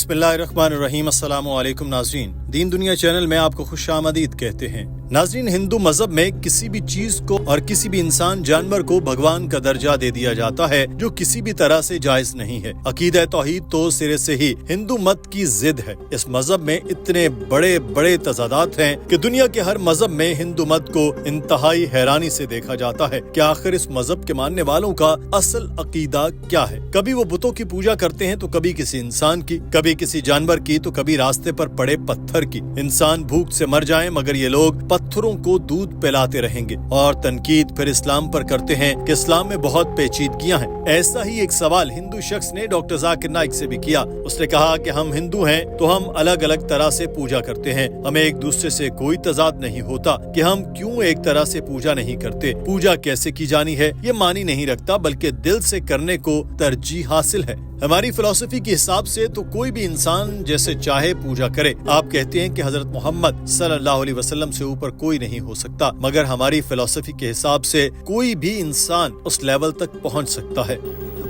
बिस्मिल्लाहिर्रहमानिर्रहीम। अस्सलामु अलैकुम नाज़रीन, दीन दुनिया चैनल में आपको खुश आमदीद कहते हैं। नाज़रीन, हिंदू मजहब में किसी भी चीज को और किसी भी इंसान जानवर को भगवान का दर्जा दे दिया जाता है, जो किसी भी तरह से जायज नहीं है। अकीदा तौहीद तो सिरे से ही हिंदू मत की जिद है। इस मजहब में इतने बड़े बड़े तजादात हैं कि दुनिया के हर मजहब में हिंदू मत को इंतहाई हैरानी से देखा जाता है कि आखिर इस मजहब के मानने वालों का असल अकीदा क्या है। कभी वो बुतों की पूजा करते हैं तो कभी किसी इंसान की, कभी किसी जानवर की, तो कभी रास्ते पर पड़े पत्थर की। इंसान भूख से मर जाए मगर ये लोग पत्थरों को दूध पिलाते रहेंगे। और तनकीद फिर इस्लाम पर करते हैं कि इस्लाम में बहुत पेचीदगियां हैं। ऐसा ही एक सवाल हिंदू शख्स ने डॉक्टर जाकिर नाइक से भी किया। उसने कहा कि हम हिंदू हैं तो हम अलग अलग तरह से पूजा करते हैं, हमें एक दूसरे से कोई तजाद नहीं होता कि हम क्यों एक तरह से पूजा नहीं करते। पूजा कैसे की जानी है ये मानी नहीं रखता, बल्कि दिल से करने को तरजीह हासिल है। हमारी फिलॉसफी के हिसाब से तो कोई भी इंसान जैसे चाहे पूजा करे। आप कहते हैं कि हजरत मोहम्मद सल्लल्लाहु अलैहि वसल्लम से ऊपर कोई नहीं हो सकता, मगर हमारी फिलॉसफी के हिसाब से कोई भी इंसान उस लेवल तक पहुंच सकता है।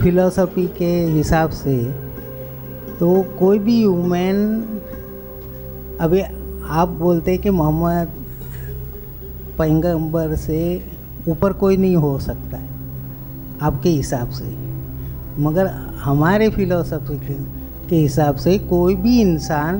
फिलॉसफी के हिसाब से तो कोई भी ह्यूमन, अभी आप बोलते हैं कि मोहम्मद पैगंबर से ऊपर कोई नहीं हो सकता है आपके हिसाब से, मगर हमारे फिलॉसफी के हिसाब से कोई भी इंसान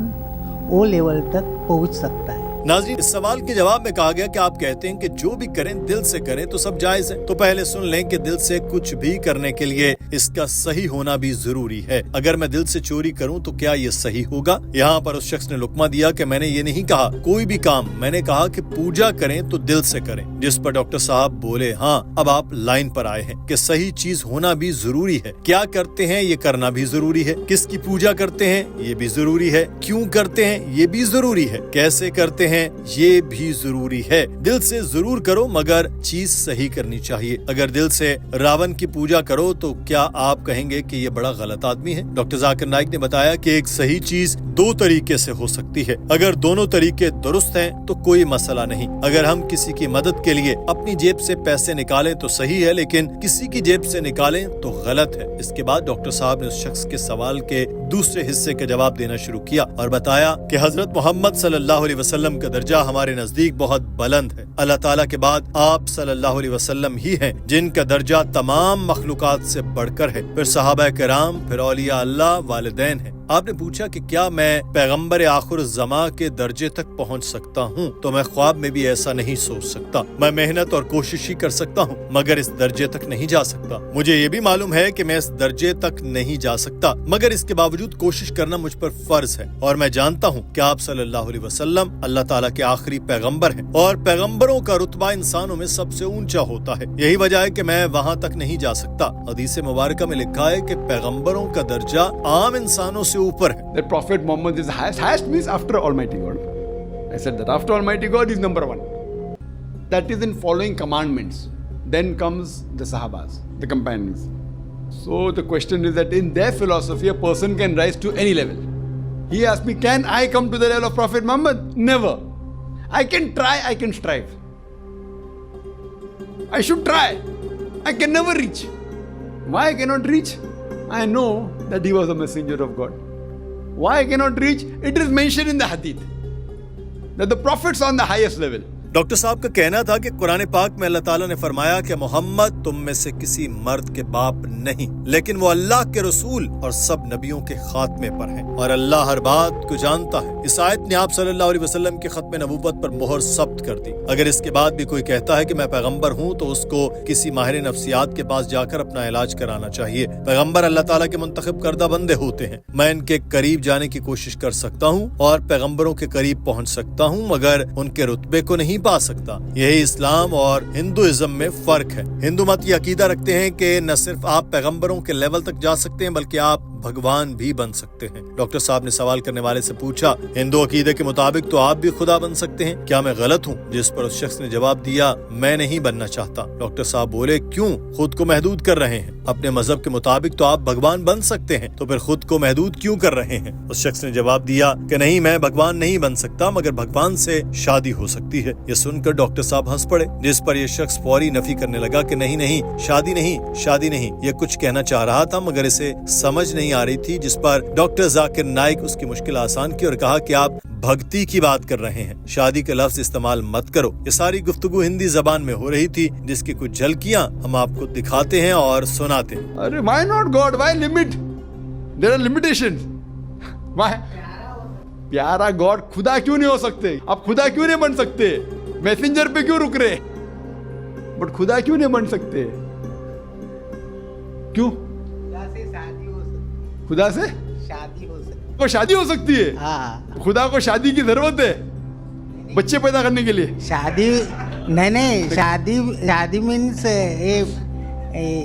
वो लेवल तक पहुंच सकता है। नाज़रीन, इस सवाल के जवाब में कहा गया कि आप कहते हैं कि जो भी करें दिल से करें तो सब जायज है। तो पहले सुन लें कि दिल से कुछ भी करने के लिए इसका सही होना भी जरूरी है। अगर मैं दिल से चोरी करूं तो क्या ये सही होगा? यहाँ पर उस शख्स ने लुकमा दिया कि मैंने ये नहीं कहा कोई भी काम, मैंने कहा कि पूजा करें तो दिल से करें। जिस पर डॉक्टर साहब बोले, हाँ अब आप लाइन पर आए हैं कि सही चीज होना भी जरूरी है। क्या करते हैं ये करना भी जरूरी है, किसकी पूजा करते हैं ये भी जरूरी है, क्यों करते हैं ये भी जरूरी है, कैसे करते हैं ये भी जरूरी है। दिल से जरूर करो मगर चीज सही करनी चाहिए। अगर दिल से रावण की पूजा करो तो क्या आप कहेंगे कि ये बड़ा गलत आदमी है? डॉक्टर जाकिर नाइक ने बताया कि एक सही चीज दो तरीके से हो सकती है। अगर दोनों तरीके दुरुस्त हैं तो कोई मसला नहीं। अगर हम किसी की मदद के लिए अपनी जेब से पैसे निकालें तो सही है, लेकिन किसी की जेब से निकालें तो गलत है। इसके बाद डॉक्टर साहब ने उस शख्स के सवाल के दूसरे हिस्से का जवाब देना शुरू किया और बताया कि हजरत मोहम्मद सल्लल्लाहु अलैहि वसल्लम का दर्जा हमारे नजदीक बहुत बुलंद है। अल्लाह ताला के बाद आप सल्लल्लाहु अलैहि वसल्लम ही हैं जिनका दर्जा तमाम मखलूकात से बढ़कर है। फिर सहाबा किराम, फिर औलिया अल्लाह, वालिदैन है। आपने पूछा कि क्या मैं पैगंबर आखिर ज़मा के दर्जे तक पहुंच सकता हूं? तो मैं ख्वाब में भी ऐसा नहीं सोच सकता। मैं मेहनत और कोशिश ही कर सकता हूं मगर इस दर्जे तक नहीं जा सकता। मुझे ये भी मालूम है कि मैं इस दर्जे तक नहीं जा सकता, मगर इसके बावजूद कोशिश करना मुझ पर फर्ज है। और मैं जानता हूं कि आप सल्लल्लाहु अलैहि वसल्लम अल्लाह ताला के आखिरी पैगंबर हैं और पैगंबरों का रुतबा इंसानों में सबसे ऊंचा होता है। यही वजह है कि मैं वहां तक नहीं जा सकता। हदीस मुबारका में लिखा है कि पैगंबरों का दर्जा आम इंसानों से ऊपर है। That Prophet Muhammad is highest. Highest means after Almighty God. I said that after Almighty God is number one. That is in following commandments. Then comes the Sahabas, the companions. So the question is that in their philosophy, a person can rise to any level. He asked me, can I come to the level of Prophet Muhammad? Never. I can try, I can strive. I should try. I can never reach. Why I cannot reach? I know that he was a messenger of God. Why I cannot reach? It is mentioned in the hadith that the prophets are on the highest level. Doctor साहब का कहना था कि कुरान पाक में अल्लाह ताला ने फरमाया कि मोहम्मद तुम में से किसी मर्द के बाप नहीं, लेकिन वो अल्लाह के रसूल और सब नबियों के खात्मे पर है और अल्लाह हर बात को जानता है। इस आयत ने आप सल्लल्लाहु अलैहि वसल्लम के खत्म नबूवत पर मोहर सब्त कर दी। अगर इसके बाद भी कोई कहता है कि मैं पैगंबर हूँ तो उसको किसी माहिर नफ्सियात के पास जाकर अपना इलाज कराना चाहिए। पैगंबर अल्लाह ताला के मुंतखब करदा बंदे होते हैं। मैं इनके करीब जाने की कोशिश कर सकता हूँ और पैगंबरों के करीब पहुँच सकता हूँ, मगर उनके रुतबे को नहीं पा सकता। यही इस्लाम और हिंदुइज्म में फर्क है। हिंदू मत ये अकीदा रखते हैं कि न सिर्फ आप पैगंबरों के लेवल तक जा सकते हैं बल्कि आप भगवान भी बन सकते हैं। डॉक्टर साहब ने सवाल करने वाले से पूछा, हिंदू अकीदे के मुताबिक तो आप भी खुदा बन सकते हैं, क्या मैं गलत हूँ? जिस पर उस शख्स ने जवाब दिया, मैं नहीं बनना चाहता। डॉक्टर साहब बोले, क्यों? खुद को महदूद कर रहे हैं। अपने मजहब के मुताबिक तो आप भगवान बन सकते हैं, तो फिर खुद को महदूद क्यों कर रहे हैं? उस शख्स ने जवाब दिया कि नहीं, मैं भगवान नहीं बन सकता, मगर भगवान से शादी हो सकती है। ये सुनकर डॉक्टर साहब हंस पड़े, जिस पर यह शख्स फौरी नफी करने लगा कि नहीं नहीं, शादी नहीं, शादी नहीं। ये कुछ कहना चाह रहा था मगर इसे समझ नहीं नहीं आ रही थी, जिस पर डॉक्टर जाकिर नाइक उसकी मुश्किल आसान की और कहा कि आप भक्ति की बात कर रहे हैं, शादी का लफ्ज इस्तेमाल मत करो। ये सारी गुफ्तगू हिंदी जबान में हो रही थी, जिसकी कुछ झलकियां हम आपको दिखाते हैं और सुनाते हैं। अरे why not God? Why limit? There are limitations. Why? प्यारा गॉड खुदा क्यों नहीं हो सकते? आप खुदा क्यों नहीं बन सकते? मैसेंजर पे क्यों रुक रहे? बट खुदा क्यों नहीं बन सकते? क्यों? खुदा से शादी हो सकती खुदा से शादी हो सकती को शादी हो सकती है? हाँ, खुदा को शादी की जरूरत है बच्चे पैदा करने के लिए? शादी नहीं, शादी मीन्स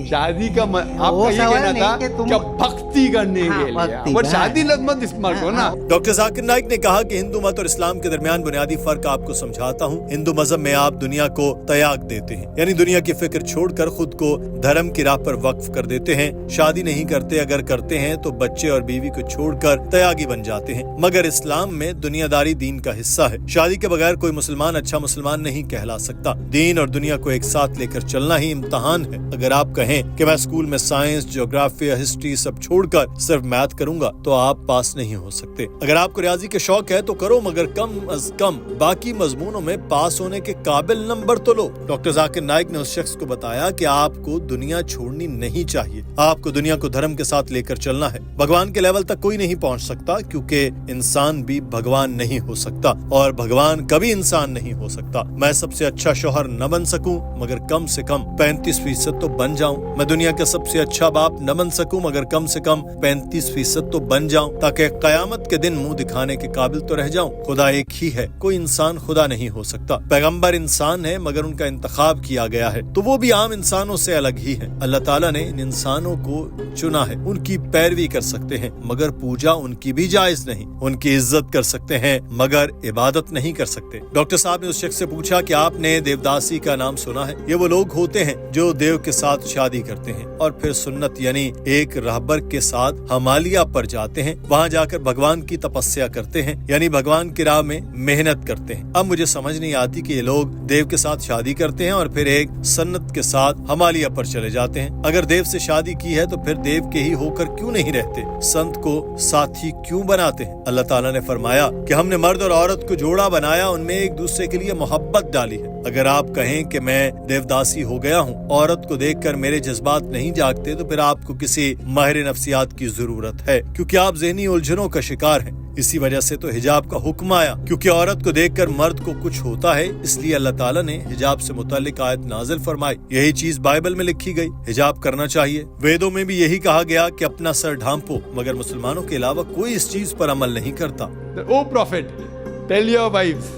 शादी का आपका वो ये सवाल कहना नहीं था कि तुम- क्या भक्ति करने हाँ, के भक्ति, लिए, बट हाँ। शादी लफ्ज मत इस्तेमाल करो ना। डॉक्टर जाकिर नाइक ने कहा कि हिंदू मत और इस्लाम के दरमियान बुनियादी फर्क आपको समझाता हूँ। हिंदू मजहब में आप दुनिया को त्याग देते हैं, यानी दुनिया की फिक्र छोड़कर खुद को धर्म की राह पर वक्फ कर देते हैं। शादी नहीं करते, अगर करते हैं तो बच्चे और बीवी को छोड़कर त्यागी बन जाते हैं। मगर इस्लाम में दुनियादारी दीन का हिस्सा है। शादी के बगैर कोई मुसलमान अच्छा मुसलमान नहीं कहला सकता। दीन और दुनिया को एक साथ लेकर चलना ही इम्तहान है। अगर आप कहें कि मैं स्कूल में साइंस, ज्योग्राफी, हिस्ट्री सब छोड़कर सिर्फ मैथ करूंगा तो आप पास नहीं हो सकते। अगर आपको रियाजी के शौक है तो करो, मगर कम अज कम बाकी मजमूनों में पास होने के काबिल नंबर तो लो। डॉक्टर जाकिर नाइक ने उस शख्स को बताया कि आपको दुनिया छोड़नी नहीं चाहिए, आपको दुनिया को धर्म के साथ लेकर चलना है। भगवान के लेवल तक कोई नहीं पहुंच सकता, क्योंकि इंसान भी भगवान नहीं हो सकता और भगवान कभी इंसान नहीं हो सकता। मैं सबसे अच्छा शौहर न बन सकूं, मगर कम से कम 35% तो बन जाऊं। मैं दुनिया का सबसे अच्छा बाप न बन सकूं, मगर कम से कम 35% तो बन जाऊं, ताकि कयामत के दिन मुंह दिखाने के काबिल तो रह जाऊं। खुदा एक ही है, कोई इंसान खुदा नहीं हो सकता। पैगंबर इंसान है, मगर उनका इंतखाब किया गया है तो वो भी आम इंसानों से अलग ही है। अल्लाह ताला ने इन इंसानों को चुना है। उनकी पैरवी कर सकते हैं, मगर पूजा उनकी भी जायज नहीं। उनकी इज्जत कर सकते हैं, मगर इबादत नहीं कर सकते। डॉक्टर साहब ने उस शख्स से पूछा कि आपने देवदासी का नाम सुना है? ये वो लोग होते हैं जो देव के साथ शादी करते हैं और फिर सुन्नत यानी एक रहबर के साथ हिमालय पर जाते हैं, वहाँ जाकर भगवान की तपस्या करते हैं, यानी भगवान की राह में मेहनत करते हैं। अब मुझे समझ नहीं आती कि ये लोग देव के साथ शादी करते हैं और फिर एक सन्नत के साथ हिमालय पर चले जाते हैं। अगर देव से शादी की है तो फिर देव के ही होकर क्यों नहीं रहते? संत को साथी क्यों बनाते हैं? अल्लाह ताला ने फरमाया कि हमने मर्द और औरत को जोड़ा बनाया, उनमें एक दूसरे के लिए मोहब्बत डाली है। अगर आप कहें कि मैं देवदासी हो गया हूँ, औरत को देखकर मेरे जज्बात नहीं जागते, तो फिर आपको किसी माहिर नफ्सियात की जरूरत है, क्योंकि आप ज़हनी उलझनों का शिकार हैं। इसी वजह से तो हिजाब का हुक्म आया, क्योंकि औरत को देखकर मर्द को कुछ होता है, इसलिए अल्लाह ताला ने हिजाब से मुताल्लिक आयत नाजिल फरमाई। यही चीज बाइबल में लिखी गई, हिजाब करना चाहिए। वेदों में भी यही कहा गया कि अपना सर ढांपो, मगर मुसलमानों के अलावा कोई इस चीज पर अमल नहीं करता। O prophet, tell your wives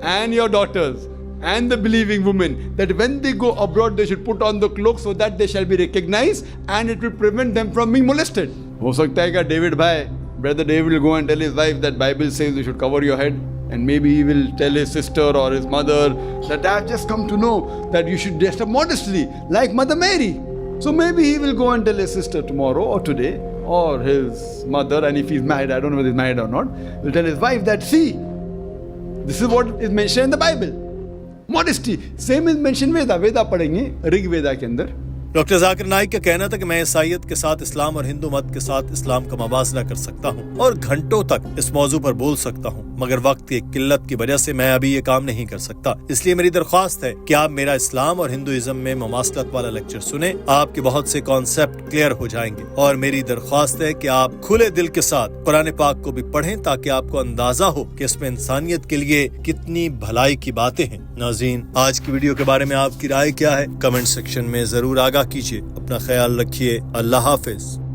and your daughters and the believing women that when they go abroad they should put on the cloak so that they shall be recognized and it will prevent them from being molested. हो सकता है क्या David भाई, brother David will go and tell his wife that Bible says you should cover your head, and maybe he will tell his sister or his mother that I have just come to know that you should dress up modestly like Mother Mary. So maybe he will go and tell his sister tomorrow or today, or his mother, and if he's married, I don't know whether he's married or not, will tell his wife that see, this is what is mentioned in the Bible. Modesty. Same is mentioned Veda. Veda पढ़ेंगे ऋग वेदा के अंदर। Doctor Zakir Naik का कहना था कि मैं ईसाईयत के साथ इस्लाम और हिंदू मत के साथ इस्लाम का मवाज़ना कर सकता हूँ और घंटों तक इस मौजू पर बोल सकता हूँ, मगर वक्त की किल्लत की वजह से मैं अभी ये काम नहीं कर सकता। इसलिए मेरी दरख्वास्त है कि आप मेरा इस्लाम और हिंदुइज्म में मुमासलत वाला लेक्चर सुने, आपके बहुत से कॉन्सेप्ट क्लियर हो जाएंगे। और मेरी दरख्वास्त है कि आप खुले दिल के साथ कुरान पाक को भी पढ़ें, ताकि आपको अंदाजा हो कि इसमें इंसानियत के लिए कितनी भलाई की बातें हैं। नाज़रीन, आज की वीडियो के बारे में आपकी राय क्या है? कमेंट सेक्शन में जरूर आगाह कीजिए। अपना ख्याल रखिए। अल्लाह हाफिज।